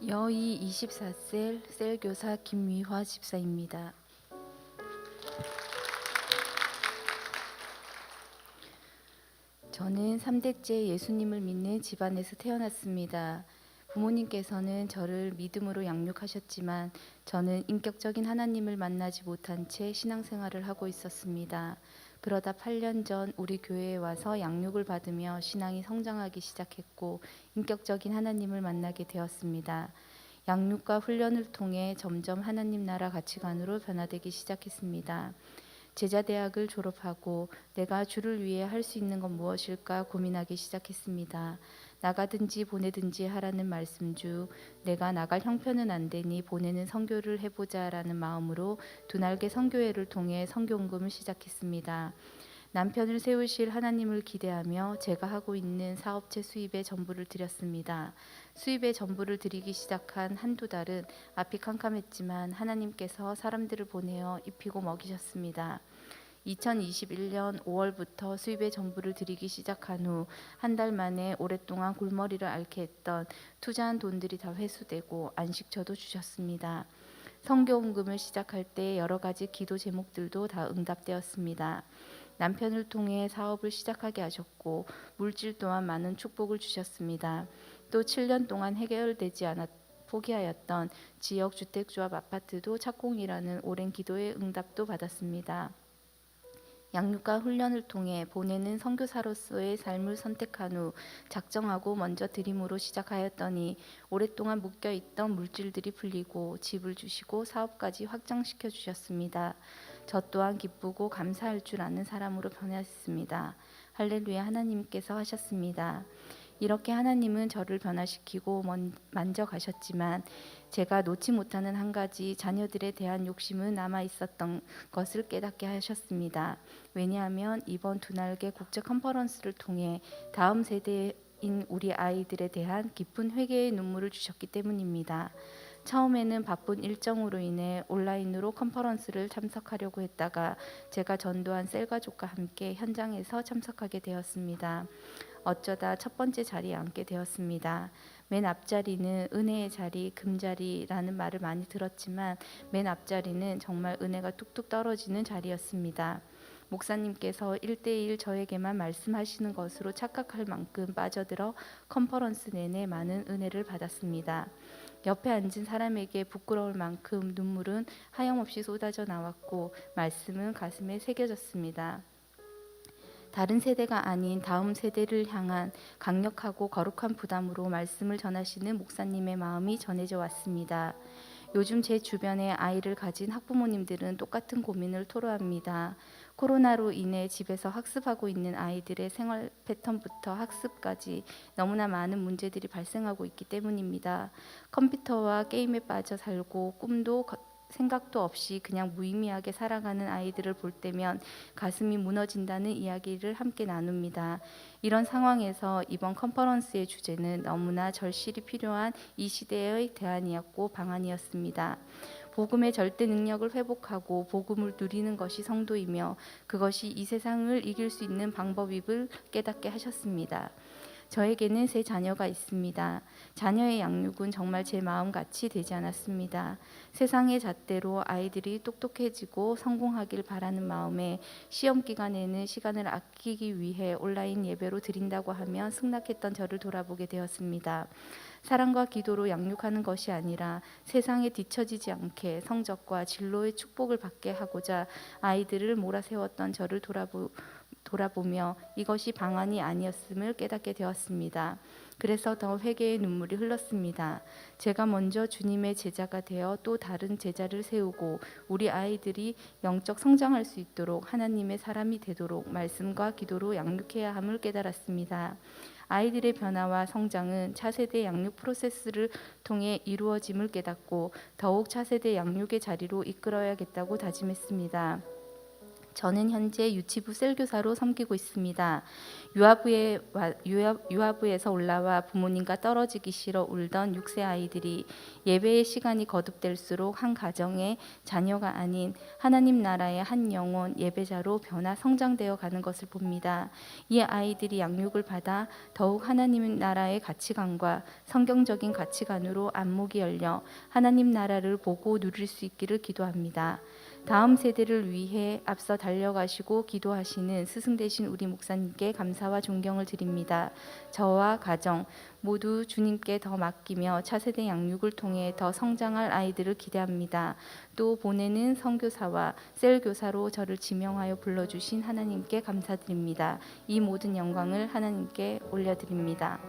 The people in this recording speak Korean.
여의 24셀 셀교사 김미화 집사입니다. 저는 3대째 예수님을 믿는 집안에서 태어났습니다. 부모님께서는 저를 믿음으로 양육하셨지만 저는 인격적인 하나님을 만나지 못한 채 신앙생활을 하고 있었습니다. 그러다 8년 전 우리 교회에 와서 양육을 받으며 신앙이 성장하기 시작했고 인격적인 하나님을 만나게 되었습니다. 양육과 훈련을 통해 점점 하나님 나라 가치관으로 변화되기 시작했습니다. 제자대학을 졸업하고 내가 주를 위해 할 수 있는 건 무엇일까 고민하기 시작했습니다. 나가든지 보내든지 하라는 말씀 중 내가 나갈 형편은 안 되니 보내는 선교를 해보자라는 마음으로 두날개 선교회를 통해 선교운금을 시작했습니다. 남편을 세우실 하나님을 기대하며 제가 하고 있는 사업체 수입의 전부를 드렸습니다. 수입의 전부를 드리기 시작한 한두 달은 앞이 캄캄했지만 하나님께서 사람들을 보내어 입히고 먹이셨습니다. 2021년 5월부터 수입의 전부를 드리기 시작한 후 한 달 만에 오랫동안 골머리를 앓게 했던 투자한 돈들이 다 회수되고 안식처도 주셨습니다. 선교운금을 시작할 때 여러 가지 기도 제목들도 다 응답되었습니다. 남편을 통해 사업을 시작하게 하셨고 물질 또한 많은 축복을 주셨습니다. 또 7년 동안 해결되지 않았 포기하였던 지역 주택조합 아파트도 착공이라는 오랜 기도의 응답도 받았습니다. 양육과 훈련을 통해 보내는 선교사로서의 삶을 선택한 후 작정하고 먼저 드림으로 시작하였더니 오랫동안 묶여있던 물질들이 풀리고 집을 주시고 사업까지 확장시켜 주셨습니다. 저 또한 기쁘고 감사할 줄 아는 사람으로 변했습니다. 할렐루야, 하나님께서 하셨습니다. 이렇게 하나님은 저를 변화시키고 만져가셨지만 제가 놓지 못하는 한 가지 자녀들에 대한 욕심은 남아 있었던 것을 깨닫게 하셨습니다. 왜냐하면 이번 두날개 국제 컨퍼런스를 통해 다음 세대인 우리 아이들에 대한 깊은 회개의 눈물을 주셨기 때문입니다. 처음에는 바쁜 일정으로 인해 온라인으로 컨퍼런스를 참석하려고 했다가 제가 전도한 셀가족과 함께 현장에서 참석하게 되었습니다. 어쩌다 첫 번째 자리에 앉게 되었습니다. 맨 앞자리는 은혜의 자리, 금자리라는 말을 많이 들었지만 맨 앞자리는 정말 은혜가 뚝뚝 떨어지는 자리였습니다. 목사님께서 1대1 저에게만 말씀하시는 것으로 착각할 만큼 빠져들어 컨퍼런스 내내 많은 은혜를 받았습니다. 옆에 앉은 사람에게 부끄러울 만큼 눈물은 하염없이 쏟아져 나왔고 말씀은 가슴에 새겨졌습니다. 다른 세대가 아닌 다음 세대를 향한 강력하고 거룩한 부담으로 말씀을 전하시는 목사님의 마음이 전해져 왔습니다. 요즘 제 주변에 아이를 가진 학부모님들은 똑같은 고민을 토로합니다. 코로나로 인해 집에서 학습하고 있는 아이들의 생활 패턴부터 학습까지 너무나 많은 문제들이 발생하고 있기 때문입니다. 컴퓨터와 게임에 빠져 살고 꿈도 생각도 없이 그냥 무의미하게 살아가는 아이들을 볼 때면 가슴이 무너진다는 이야기를 함께 나눕니다. 이런 상황에서 이번 컨퍼런스의 주제는 너무나 절실히 필요한 이 시대의 대안이었고 방안이었습니다. 복음의 절대 능력을 회복하고 복음을 누리는 것이 성도이며 그것이 이 세상을 이길 수 있는 방법임을 깨닫게 하셨습니다. 저에게는 3 자녀가 있습니다. 자녀의 양육은 정말 제 마음같이 되지 않았습니다. 세상의 잣대로 아이들이 똑똑해지고 성공하길 바라는 마음에 시험 기간에는 시간을 아끼기 위해 온라인 예배로 드린다고 하면 승낙했던 저를 돌아보게 되었습니다. 사랑과 기도로 양육하는 것이 아니라 세상에 뒤처지지 않게 성적과 진로의 축복을 받게 하고자 아이들을 몰아세웠던 저를 돌아보며 이것이 방안이 아니었음을 깨닫게 되었습니다. 그래서 더 회개의 눈물이 흘렀습니다. 제가 먼저 주님의 제자가 되어 또 다른 제자를 세우고 우리 아이들이 영적 성장할 수 있도록 하나님의 사람이 되도록 말씀과 기도로 양육해야 함을 깨달았습니다. 아이들의 변화와 성장은 차세대 양육 프로세스를 통해 이루어짐을 깨닫고 더욱 차세대 양육의 자리로 이끌어야겠다고 다짐했습니다. 저는 현재 유치부 셀교사로 섬기고 있습니다. 유아부에서 올라와 부모님과 떨어지기 싫어 울던 6세 아이들이 예배의 시간이 거듭될수록 한 가정의 자녀가 아닌 하나님 나라의 한 영혼 예배자로 변화 성장되어 가는 것을 봅니다. 이 아이들이 양육을 받아 더욱 하나님 나라의 가치관과 성경적인 가치관으로 안목이 열려 하나님 나라를 보고 누릴 수 있기를 기도합니다. 다음 세대를 위해 앞서 달려가시고 기도하시는 스승 되신 우리 목사님께 감사와 존경을 드립니다. 저와 가정 모두 주님께 더 맡기며 차세대 양육을 통해 더 성장할 아이들을 기대합니다. 또 보내는 선교사와 셀교사로 저를 지명하여 불러주신 하나님께 감사드립니다. 이 모든 영광을 하나님께 올려드립니다.